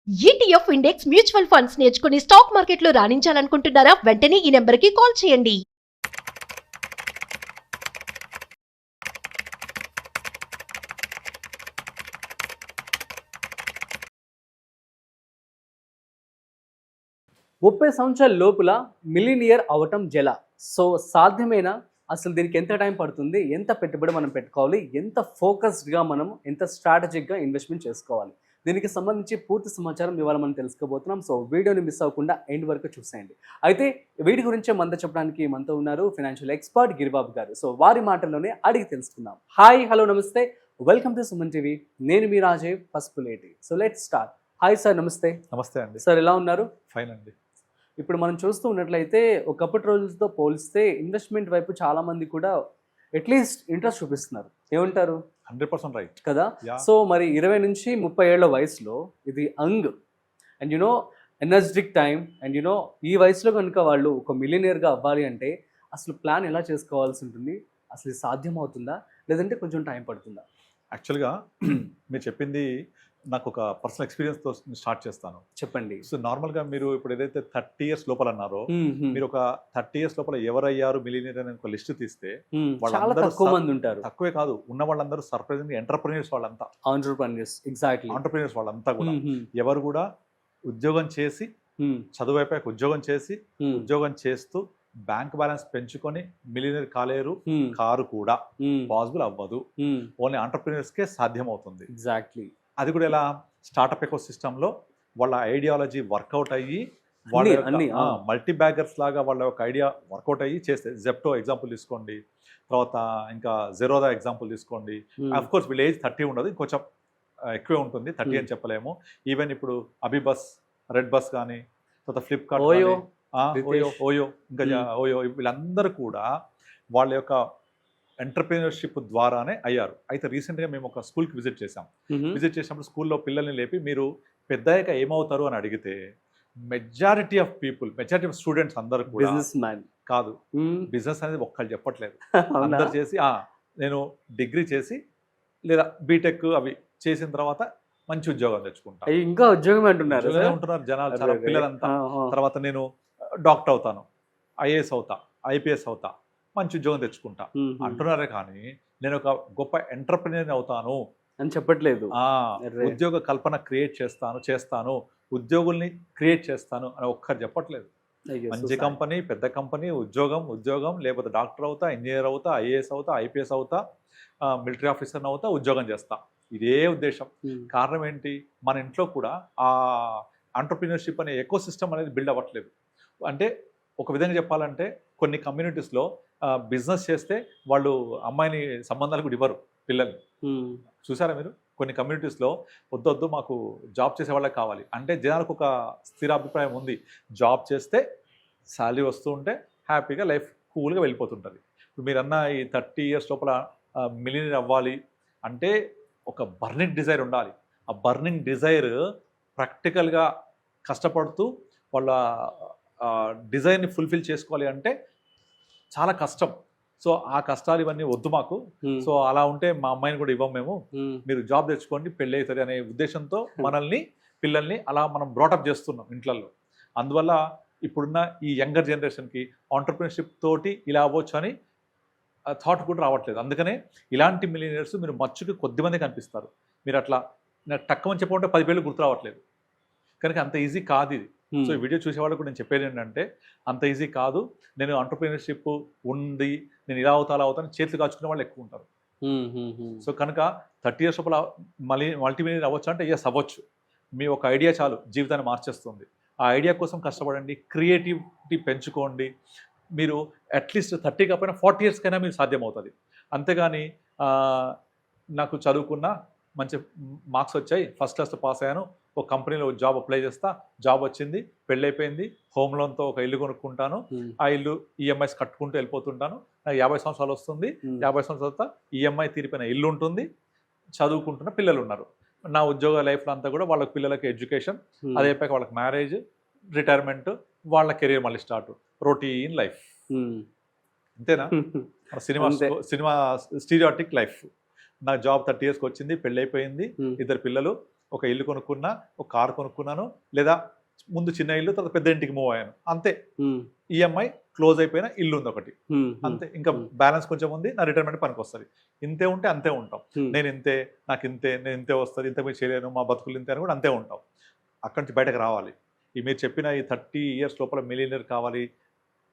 ETF index mutual funds నేర్చుకుని stock మార్కెట్లో రాణించాలనుకుంటున్నారా? వెంటనే ఈ నెంబర్కి కాల్ చేయండి. ముప్పై సంవత్సరాల లోపల మిలీనియర్ అవటం జల. సో సాధ్యమేనా? అసలు దీనికి ఎంత టైం పడుతుంది, ఎంత పెట్టుబడి మనం పెట్టుకోవాలి, ఎంత ఫోకస్డ్గా మనం ఎంత స్ట్రాటజిక్గా ఇన్వెస్ట్మెంట్ చేసుకోవాలి, దీనికి సంబంధించి పూర్తి సమాచారం ఇవాళ మనం తెలుసుకోబోతున్నాం. సో వీడియోని మిస్ అవ్వకుండా ఎండ్ వరకు చూసేయండి. అయితే వీటి గురించే మనతో చెప్పడానికి మనతో ఉన్నారు ఫైనాన్షియల్ ఎక్స్పర్ట్ గిరిబాబు గారు. సో వారి మాటల్లోనే అడిగి తెలుసుకుందాం. హాయ్, హలో, నమస్తే, వెల్కమ్ టు సుమన్ టీవీ. నేను మీ Raje Pasupuleti. So let's start. Hi sir, నమస్తే. నమస్తే అండి. సార్ ఎలా ఉన్నారు? ఫైన్ అండి. ఇప్పుడు మనం చూస్తూ ఉన్నట్లయితే ఒకప్పటి రోజులతో పోలిస్తే ఇన్వెస్ట్మెంట్ వైపు చాలా మంది కూడా అట్లీస్ట్ ఇంట్రెస్ట్ చూపిస్తున్నారు. ఏమంటారు? 100% రైట్ కదా. Yeah. సో మరి 20 నుంచి 30 ఏళ్ల వయసులో ఇది అండ్ ఎనర్జెటిక్ టైం అండ్ ఈ వయసులో కనుక వాళ్ళు ఒక మిలియనియర్గా అవ్వాలి అంటే అసలు ప్లాన్ ఎలా చేసుకోవాల్సి ఉంటుంది? అసలు ఇది సాధ్యం అవుతుందా, లేదంటే కొంచెం టైం పడుతుందా? యాక్చువల్గా మీరు చెప్పింది నాకు ఒక పర్సనల్ ఎక్స్పీరియన్స్తో స్టార్ట్ చేస్తాను. చెప్పండి. సో నార్మల్గా మీరు ఇప్పుడు ఏదైతే 30 years లోపల అన్నారో, మీరు ఒక 30 years లోపల ఎవరయ్యారు మిలియనియర్ అనే ఒక లిస్ట్ తీస్తే చాలా తక్కువ మంది ఉంటారు. తక్కువే కాదు, ఉన్న వాళ్ళందరూ సర్ప్రైజింగ్ ఎంటర్ప్రెన్యూర్స్ వాళ్ళంతా. ఎగ్జాక్ట్లీ ఎంటర్ప్రెన్యూర్స్ వాళ్ళంతా కూడా ఎవరు కూడా ఉద్యోగం చేసి చదువు అయిపోయాక ఉద్యోగం చేసి ఉద్యోగం చేస్తూ బ్యాంక్ బ్యాలెన్స్ పెంచుకొని మిలియనియర్ కాలేరు. కారు కూడా పాసిబుల్ అవ్వదు. ఓన్లీ ఎంటర్ప్రెన్యూర్స్కే సాధ్యం అవుతుంది. ఎగ్జాక్ట్లీ. అది కూడా ఎలా? స్టార్టప్ ఎకో సిస్టంలో వాళ్ళ ఐడియాలజీ వర్కౌట్ అయ్యి మల్టీ బ్యాగర్స్ లాగా వాళ్ళ యొక్క ఐడియా వర్కౌట్ అయ్యి చేస్తే, జెప్టో ఎగ్జాంపుల్ తీసుకోండి, తర్వాత ఇంకా జెరోదా ఎగ్జాంపుల్ తీసుకోండి. అఫ్ కోర్స్ వీళ్ళ ఏజ్ 30 ఉండదు, ఇంకొంచెం ఎక్కువే ఉంటుంది, 30 అని చెప్పలేము. ఈవెన్ ఇప్పుడు అబిబస్, రెడ్ బస్ కానీ, తర్వాత ఫ్లిప్కార్ట్, ఓయో, ఇంకా ఓయో, వీళ్ళందరూ కూడా వాళ్ళ యొక్క ఎంటర్ప్రీనర్షిప్ ద్వారానే అయ్యారు. అయితే రీసెంట్గా మేము ఒక స్కూల్కి విజిట్ చేసినప్పుడు స్కూల్లో పిల్లల్ని లేపి మీరు పెద్దయ్యాక ఏమవుతారు అని అడిగితే మెజారిటీ ఆఫ్ స్టూడెంట్స్ అందరూ కూడా బిజినెస్ మ్యాన్ కాదు, బిజినెస్ అనేది ఒక్కళ్ళు చెప్పట్లేదు. అందరు చేసి నేను డిగ్రీ చేసి లేదా బీటెక్ అవి చేసిన తర్వాత మంచి ఉద్యోగం తెచ్చుకుంటా, ఇంకా ఉద్యోగం అంటున్నారు జనాలు, చాలా పిల్లలంతా. తర్వాత నేను డాక్టర్ అవుతాను, ఐఏఎస్ అవుతా, ఐపీఎస్ అవుతా, మంచి ఉద్యోగం తెచ్చుకుంటా అంటున్నారే కానీ నేను ఒక గొప్ప ఎంటర్ప్రెన్యూర్ అవుతాను అని చెప్పట్లేదు. ఉద్యోగ కల్పన క్రియేట్ చేస్తాను, ఉద్యోగుల్ని క్రియేట్ చేస్తాను అని ఒక్కరు చెప్పట్లేదు. మంచి కంపెనీ, పెద్ద కంపెనీ, ఉద్యోగం, లేకపోతే డాక్టర్ అవుతా, ఇంజనీర్ అవుతా, ఐఏఎస్ అవుతా, ఐపీఎస్ అవుతా, మిలిటరీ ఆఫీసర్ అవుతా, ఉద్యోగం చేస్తా, ఇదే ఉద్దేశం. కారణం ఏంటి? మన ఇంట్లో కూడా ఆ ఎంటర్ప్రెన్యూర్షిప్ అనే ఎకో సిస్టమ్ అనేది బిల్డ్ అవ్వట్లేదు. అంటే ఒక విధంగా చెప్పాలంటే కొన్ని కమ్యూనిటీస్లో బిజినెస్ చేస్తే వాళ్ళు అమ్మాయిని సంబంధాలు కూడా ఇవ్వరు పిల్లల్ని. చూసారా మీరు? కొన్ని కమ్యూనిటీస్లో వద్దొద్దు మాకు జాబ్ చేసే వాళ్ళకి కావాలి అంటే జనాలకు ఒక స్థిర అభిప్రాయం ఉంది, జాబ్ చేస్తే శాలరీ వస్తూ ఉంటే హ్యాపీగా లైఫ్ కూల్గా వెళ్ళిపోతుంటుంది. ఇప్పుడు మీరన్న ఈ 30 years లోపల మిలియనీర్ అవ్వాలి అంటే ఒక బర్నింగ్ డిజైర్ ఉండాలి. ఆ బర్నింగ్ డిజైర్ ప్రాక్టికల్గా కష్టపడుతూ వాళ్ళ డిజైన్ని ఫుల్ఫిల్ చేసుకోవాలి అంటే చాలా కష్టం. సో ఆ కష్టాలు ఇవన్నీ వద్దు మాకు, సో అలా ఉంటే మా అమ్మాయిని కూడా ఇవ్వం మేము, మీరు జాబ్ తెచ్చుకోండి పెళ్ళి అవుతుంది అనే ఉద్దేశంతో పిల్లల్ని అలా మనం బ్రాటప్ చేస్తున్నాం ఇంట్లలో. అందువల్ల ఇప్పుడున్న ఈ యంగర్ జనరేషన్కి ఆంటర్ప్రినర్షిప్ తోటి ఇలా అవ్వచ్చు అని థాట్ కూడా రావట్లేదు. అందుకనే ఇలాంటి మిలియనీర్స్ మీరు మచ్చుకి కొద్దిమంది కనిపిస్తారు. మీరు అట్లా తక్కువ అని చెప్పమంటే 10 పేర్లు గుర్తు రావట్లేదు. కనుక అంత ఈజీ కాదు ఇది. సో ఈ వీడియో చూసే వాళ్ళకు నేను చెప్పేది ఏంటంటే అంత ఈజీ కాదు. నేను ఎంటర్ప్రెన్యూర్షిప్ ఉంది, నేను ఇలా అవుతాను చేతులు కాచుకునే వాళ్ళు ఎక్కువ ఉంటారు. సో కనుక 30 years లోపల మల్టీమిలియనీర్ అవ్వచ్చు అంటే ఎస్ అవ్వచ్చు. మీ ఒక ఐడియా చాలు జీవితాన్ని మార్చేస్తుంది. ఆ ఐడియా కోసం కష్టపడండి, క్రియేటివిటీ పెంచుకోండి. మీరు అట్లీస్ట్ 30 కాకపోయినా 40 years కైనా మీకు సాధ్యమవుతుంది. అంతేగాని నాకు చదువుకున్న మంచి మార్క్స్ వచ్చాయి, ఫస్ట్ క్లాస్తో పాస్ అయ్యాను, ఒక కంపెనీలో జాబ్ అప్లై చేస్తా, జాబ్ వచ్చింది, పెళ్ళైపోయింది, హోమ్ లోన్తో ఒక ఇల్లు కొనుక్కుంటాను, ఆ ఇల్లు ఈఎంఐస్ కట్టుకుంటూ వెళ్ళిపోతుంటాను, నాకు 50 సంవత్సరాలు వస్తుంది, 50 సంవత్సరాల తర్వాత ఈఎంఐ తీరిపోయిన ఇల్లు ఉంటుంది, చదువుకుంటున్న పిల్లలు ఉన్నారు. నా ఉద్యోగ లైఫ్లో అంతా కూడా వాళ్ళకి పిల్లలకి ఎడ్యుకేషన్, అది అయిపోయాక వాళ్ళకి మ్యారేజ్, రిటైర్మెంట్, వాళ్ళ కెరీర్ మళ్ళీ స్టార్ట్, రొటీన్ లైఫ్. అంతేనా? Cinema stereotypic life. నా జాబ్ 30 yearsకి వచ్చింది, పెళ్ళైపోయింది, 2 పిల్లలు, ఒక ఇల్లు కొనుక్కున్నా, ఒక కారు కొనుక్కున్నాను, లేదా ముందు చిన్న ఇల్లు తర్వాత పెద్ద ఇంటికి మూవ్ అయ్యాను, అంతే. ఈఎంఐ క్లోజ్ అయిపోయిన ఇల్లు ఉంది ఒకటి, అంతే. ఇంకా బ్యాలెన్స్ కొంచెం ఉంది, నా రిటైర్మెంట్ పనికి వస్తుంది. ఇంతే ఉంటే అంతే ఉంటాం. నేను ఇంతే, నాకు ఇంతే, నేను ఇంతే వస్తుంది, ఇంత మీరు చేయలేను, మా బతుకులు ఇంతే అని కూడా అంతే ఉంటాం. అక్కడి నుంచి బయటకు రావాలి. ఈ మీరు చెప్పిన ఈ 30 years లోపల మిలియనర్ కావాలి,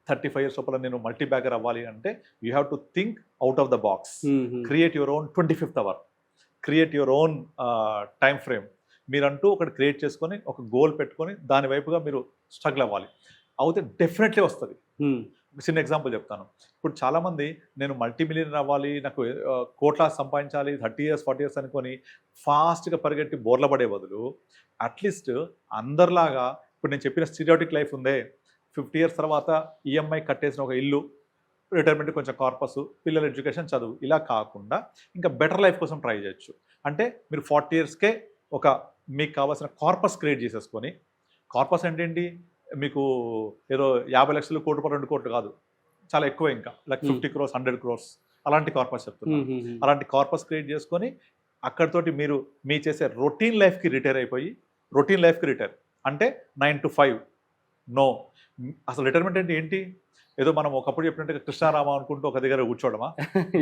35 years లోపల నేను మల్టీ బ్యాగర్ అవ్వాలి అంటే you have to think out of the box. Create your own 25th hour, create your own time frame. మీరంటూ ఒకటి క్రియేట్ చేసుకొని ఒక గోల్ పెట్టుకొని దాని వైపుగా మీరు స్ట్రగుల్ అవ్వాలి. అవుతే డెఫినెట్లీ వస్తుంది. ఒక చిన్న ఎగ్జాంపుల్ చెప్తాను. ఇప్పుడు చాలామంది నేను మల్టీ మిలియనర్ అవ్వాలి, నాకు కోట్ల సంపాదించాలి, 30 years 40 years అనుకొని ఫాస్ట్గా పరిగెట్టి బోర్ల పడే బదులు అట్లీస్ట్ అందరిలాగా ఇప్పుడు నేను చెప్పిన స్టీరియాటిక్ లైఫ్ ఉందే, 50 years తర్వాత ఈఎంఐ కట్టేసిన ఒక ఇల్లు, రిటైర్మెంట్ కొంచెం కార్పస్, పిల్లల ఎడ్యుకేషన్, చదువు, ఇలా కాకుండా ఇంకా బెటర్ లైఫ్ కోసం ట్రై చేయొచ్చు. అంటే మీరు 40 yearsకే ఒక మీకు కావాల్సిన కార్పస్ క్రియేట్ చేసేసుకొని, కార్పస్ అంటే ఏంటి, మీకు ఏదో 50 లక్షలు, కోటి రూపాయలు, 2 కోట్లు కాదు, చాలా ఎక్కువ, ఇంకా లైక్ 50 crores 100 crores అలాంటి కార్పస్ చెప్తున్నాను. అలాంటి కార్పస్ క్రియేట్ చేసుకొని అక్కడితోటి మీరు మీ చేసే రొటీన్ లైఫ్కి రిటైర్ అయిపోయి, రొటీన్ లైఫ్కి రిటైర్ అంటే 9 to 5 నో. అసలు రిటైర్మెంట్ అంటే ఏంటి, ఏదో మనం ఒకప్పుడు చెప్పినట్టుగా కృష్ణారామ అనుకుంటూ ఒక దగ్గర కూర్చోవడమా,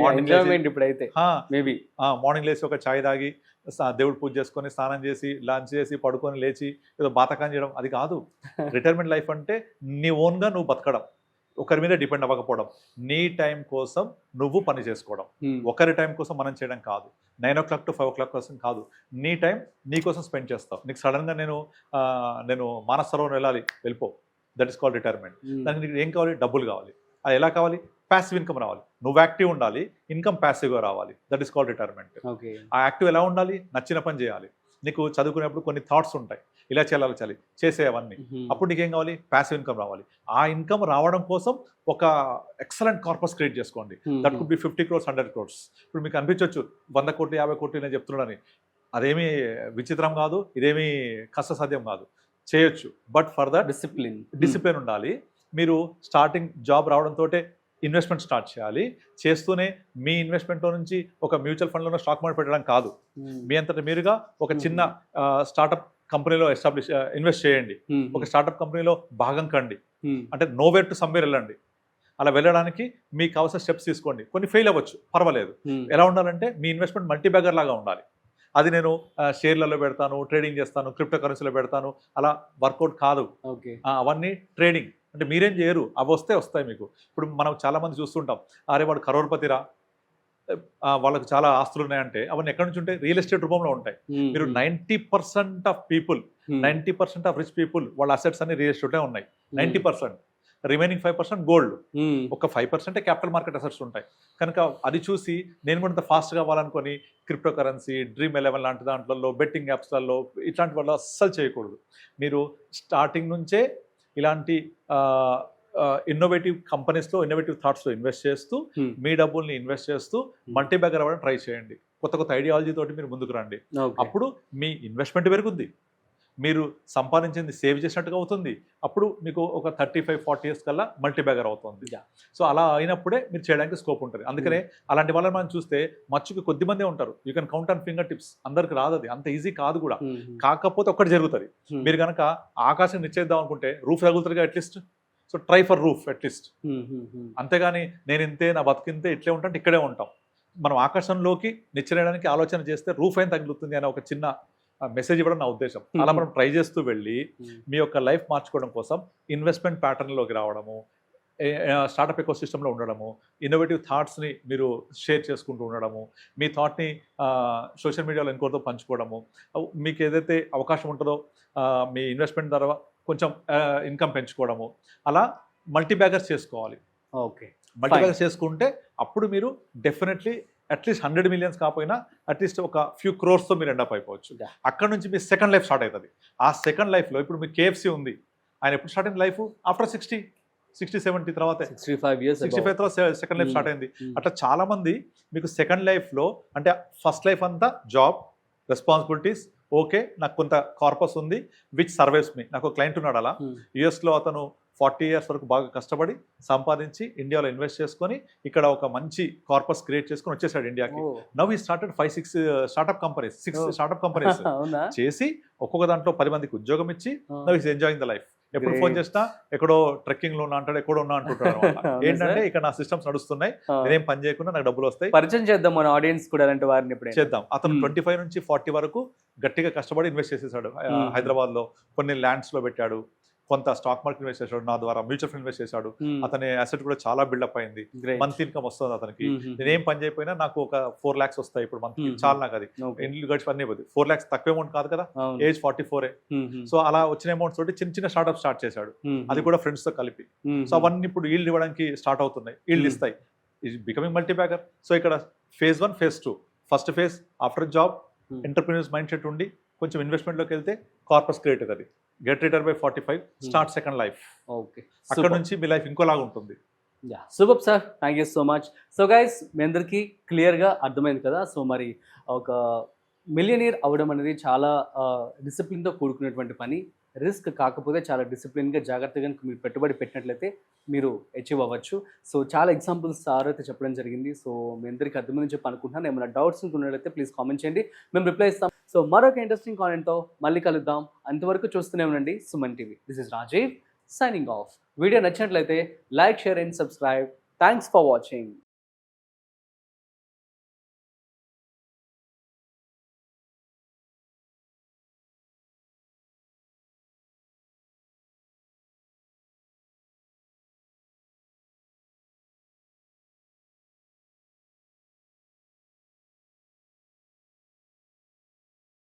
మార్నింగ్ ఇప్పుడైతే మేబీ మార్నింగ్ లేచి ఒక చాయ్ తాగి దేవుడు పూజ చేసుకొని స్నానం చేసి లంచ్ చేసి పడుకొని లేచి ఏదో బాతకాన్ చేయడం, అది కాదు. రిటైర్మెంట్ లైఫ్ అంటే నీ ఓన్గా నువ్వు బతకడం, ఒకరి మీద డిపెండ్ అవ్వకపోవడం, నీ టైం కోసం నువ్వు పని చేసుకోవడం, ఒకరి టైం కోసం మనం చేయడం కాదు, 9 o'clock to 5 o'clock కోసం కాదు. నీ టైం నీ కోసం స్పెండ్ చేస్తావు. నీకు సడన్గా నేను మానస సరోవరం వెళ్ళిపో, దట్ ఈస్ కాల్డ్ రిటైర్మెంట్. దానికి నీకు ఏం కావాలి, డబ్బులు కావాలి. అది ఎలా కావాలి, ప్యాసివ్ ఇన్కమ్ రావాలి. నువ్వు యాక్టివ్ ఉండాలి, ఇన్కమ్ ప్యాసివ్గా రావాలి, దట్ ఈస్ కాల్డ్ రిటైర్మెంట్. ఆ యాక్టివ్ ఎలా ఉండాలి, నచ్చిన పని చేయాలి. నీకు చదువుకునేప్పుడు కొన్ని థాట్స్ ఉంటాయి, ఇలా చేయాలి, చేసేవన్నీ. అప్పుడు నీకేం కావాలి, ప్యాసివ్ ఇన్కమ్ రావాలి. ఆ ఇన్కమ్ రావడం కోసం ఒక ఎక్సలెంట్ కార్పస్ క్రియేట్ చేసుకోండి. That could be 50 crores 100 crores. ఇప్పుడు మీకు అనిపించవచ్చు 100 కోట్లు 50 కోట్లు నేను చెప్తున్నానని, అదేమీ విచిత్రం కాదు, ఇదేమీ కష్టసాధ్యం కాదు, చేయొచ్చు. బట్ ఫర్ దట్ డిసిప్లిన్ ఉండాలి. మీరు స్టార్టింగ్ జాబ్ రావడంతో ఇన్వెస్ట్మెంట్ స్టార్ట్ చేయాలి. చేస్తూనే మీ ఇన్వెస్ట్మెంట్లో నుంచి ఒక మ్యూచువల్ ఫండ్లోనో స్టాక్ మార్కెట్ పెట్టడం కాదు, మీ అంతటా మీరుగా ఒక చిన్న స్టార్టప్ కంపెనీలో ఇన్వెస్ట్ చేయండి. ఒక స్టార్టప్ కంపెనీలో భాగం కండి, అంటే నోవేర్ టు సమ్వేర్ వెళ్ళండి. అలా వెళ్ళడానికి మీకు కావాల్సిన స్టెప్స్ తీసుకోండి. కొన్ని ఫెయిల్ అవ్వచ్చు, పర్వాలేదు. ఎలా ఉండాలంటే మీ ఇన్వెస్ట్మెంట్ మల్టీ బ్యాగర్ లాగా ఉండాలి. అది నేను షేర్లలో పెడతాను, ట్రేడింగ్ చేస్తాను, క్రిప్టో కరెన్సీలో పెడతాను, అలా వర్కౌట్ కాదు. అవన్నీ ట్రేడింగ్ అంటే మీరేం చేయరు, అవి వస్తాయి మీకు. ఇప్పుడు మనం చాలామంది చూస్తుంటాం, అరే వాడు కరోడ్పతిరా, వాళ్ళకు చాలా ఆస్తులు ఉన్నాయంటే అవన్నీ ఎక్కడి నుంచి ఉంటాయి, రియల్ ఎస్టేట్ రూపంలో ఉంటాయి. మీరు 90% of people, 90% of rich people వాళ్ళ అసెట్స్ అన్ని రియల్ ఎస్టేటే ఉన్నాయి. 90%, రిమైనింగ్ 5% గోల్డ్, ఒక 5% క్యాపిటల్ మార్కెట్ అసెట్స్ ఉంటాయి. కనుక అది చూసి నేను కూడా ఇంత ఫాస్ట్గా అవ్వాలనుకొని క్రిప్టో కరెన్సీ, డ్రీమ్ 11 లాంటి దాంట్లో, బెట్టింగ్ యాప్స్లలో ఇట్లాంటి వాళ్ళు అస్సలు చేయకూడదు. మీరు స్టార్టింగ్ నుంచే ఇలాంటి ఇన్నోవేటివ్ కంపెనీస్లో, ఇన్నోవేటివ్ థాట్స్లో ఇన్వెస్ట్ చేస్తూ, మీ డబ్బుల్ని ఇన్వెస్ట్ చేస్తూ మల్టీ బ్యాగర్ అవ్వడం ట్రై చేయండి. కొత్త ఐడియాలజీ తోటి మీరు ముందుకు రండి. అప్పుడు మీ ఇన్వెస్ట్మెంట్ పెరుగుద్ది, మీరు సంపాదించింది సేవ్ చేసినట్టుగా అవుతుంది. అప్పుడు మీకు ఒక 35-40 years కల్లా మల్టీ బ్యాగర్ అవుతుంది. సో అలా అయినప్పుడే మీరు చేయడానికి స్కోప్ ఉంటుంది. అందుకనే అలాంటి వాళ్ళని మనం చూస్తే మచ్చుకు కొద్దిమందే ఉంటారు. You can count on finger tips. అందరికి రాదు, అది అంత ఈజీ కాదు కూడా. కాకపోతే ఒక్కటి జరుగుతుంది, మీరు కనుక ఆకాశం నిశ్చయిద్దాం అనుకుంటే రూఫ్ తగులుతుందిగా at least. So try for roof at least. అంతేగాని నేను ఇంతే, నా బతికింతే, ఇట్లే ఉంటాంటే ఇక్కడే ఉంటాం. మనం ఆకాశంలోకి నిశ్చయడానికి ఆలోచన చేస్తే రూఫ్ అయిన తగులుతుంది అనే ఒక చిన్న మెసేజ్ ఇవ్వడం నా ఉద్దేశం. అలా మనం ట్రై చేస్తూ వెళ్ళి మీ యొక్క లైఫ్ మార్చుకోవడం కోసం ఇన్వెస్ట్మెంట్ ప్యాటర్న్లోకి రావడము, స్టార్టప్ ఎకో సిస్టంలో ఉండడము, ఇన్నోవేటివ్ థాట్స్ని మీరు షేర్ చేసుకుంటూ ఉండడము, మీ థాట్ని సోషల్ మీడియాలో ఇంకోటితో పంచుకోవడము, మీకు ఏదైతే అవకాశం ఉంటుందో మీ ఇన్వెస్ట్మెంట్ ద్వారా కొంచెం ఇన్కమ్ పెంచుకోవడము, అలా మల్టీ బ్యాగర్స్ చేసుకోవాలి. మల్టీ బ్యాగర్స్ చేసుకుంటే అప్పుడు మీరు డెఫినెట్లీ అట్లీస్ట్ 100 millions కాకపోయినా అట్లీస్ట్ ఒక ఫ్యూ క్రోర్స్తో మీరు ఎండప్ అయిపోవచ్చు. అక్కడ నుంచి మీ సెకండ్ లైఫ్ స్టార్ట్ అవుతుంది. ఆ సెకండ్ లైఫ్లో ఇప్పుడు మీకు KFC ఉంది, ఆయన ఎప్పుడు స్టార్ట్ అయింది లైఫ్, ఆఫ్టర్ 60-70 తర్వాత, 65 తర్వాత సెకండ్ లైఫ్ స్టార్ట్ అయింది. అట్లా చాలా మంది మీకు సెకండ్ లైఫ్లో, అంటే ఫస్ట్ లైఫ్ అంతా జాబ్, రెస్పాన్సిబిలిటీస్, ఓకే నాకు కొంత కార్పస్ ఉంది విచ్ సర్వైవ్స్ మీ. నాకు క్లయింట్ ఉన్నాడు అలా, యుఎస్లో అతను 40 years వరకు బాగా కష్టపడి సంపాదించి ఇండియాలో ఇన్వెస్ట్ చేసుకొని ఇక్కడ ఒక మంచి కార్పస్ క్రియేట్ చేసుకొని వచ్చేసాడు ఇండియాకి. నవ్ ఈ started 5-6 startup companies, 6 startup companies అవునా? చేసి ఒక్కొక్క దాంట్లో 10 మందికి ఉద్యోగం ఇచ్చి now is enjoying the life. ఎప్పుడు ఫోన్ చేసినా ఎక్కడో ట్రెక్కింగ్ లో ఉన్నా అంటాడు, ఎక్కడో ఉన్నా అంటుంటాడు అనమాట. ఏంటంటే ఇక్కడ నా సిస్టమ్స్ నడుస్తున్నాయి, నేనేం పని చేయకుండా నాకు డబ్బులు వస్తాయి. పరిచయం చేద్దాం మన ఆడియన్స్ కూడా అలాంటి వారిని ఇప్పుడు చేద్దాం. అతను 25 నుంచి 40 వరకు గట్టిగా కష్టపడి ఇన్వెస్ట్ చేసేసాడు. హైదరాబాద్ లో కొన్ని ల్యాండ్స్ లో పెట్టాడు, కొంత స్టాక్ మార్కెట్ ఇన్వెస్ట్ చేశాడు, నా ద్వారా మ్యూచువల్ ఫండ్ ఇన్వెస్ట్ చేశాడు. అతని అసెట్ కూడా చాలా బిల్డప్ అయింది. మంత్ ఇన్కమ్ వస్తుంది అతనికి. నేనేం పని చేయకపోయినా నాకు ఒక 4 lakhs వస్తాయి ఇప్పుడు మంత్. చాలా నాకు అది ఇండ్లు గడిచి అన్నీ పోతుంది. 4 lakhs తక్కువ అమౌంట్ కాదు కదా, ఏజ్ 44. సో అలా వచ్చిన అమౌంట్ తోటి చిన్న చిన్న స్టార్ట్అప్ స్టార్ట్ చేశాడు, అది కూడా ఫ్రెండ్స్ తో కలిపి. సో అవన్నీ ఇప్పుడు ఈల్డ్ ఇవ్వడానికి స్టార్ట్ అవుతున్నాయి, ఈల్డ్ ఇస్తాయి. Is becoming multibagger. So ఇక్కడ phase 1, phase 2. First phase after job entrepreneurs mindset ఉండి కొంచెం ఇన్వెస్ట్మెంట్ లోకి వెళ్తే కార్పస్ క్రియేట్ అవుతుంది. Get retire by 45, start second life. Okay, అక్కడ నుంచి మీ లైఫ్ ఇంకోలాగా ఉంటుంది. Super sir, thank you so much. So guys, మీ అందరికీ క్లియర్గా అర్థమైంది కదా. సో మరి ఒక మిలియనీర్ అవ్వడం అనేది చాలా డిసిప్లిన్తో కూడుకున్నటువంటి పని. రిస్క్ కాకపోతే చాలా డిసిప్లిన్గా జాగ్రత్తగా మీరు పెట్టుబడి పెట్టినట్లయితే మీరు అచీవ్ అవ్వచ్చు. సో చాలా ఎగ్జాంపుల్స్ సార్ అయితే చెప్పడం జరిగింది. సో మీ అందరికీ అర్థమని చెప్పి అనుకుంటున్నాను. ఏమైనా డౌట్స్ ఉన్నట్లయితే ప్లీజ్ కామెంట్ చేయండి, మేము రిప్లై ఇస్తాం. సో మరొక ఇంట్రెస్టింగ్ కామెంట్తో మళ్ళీ కలుద్దాం. అంతవరకు చూస్తూనే ఉండండి Suman TV. This is Rajiv signing off. Video నచ్చినట్లయితే like, share and subscribe. Thanks for watching.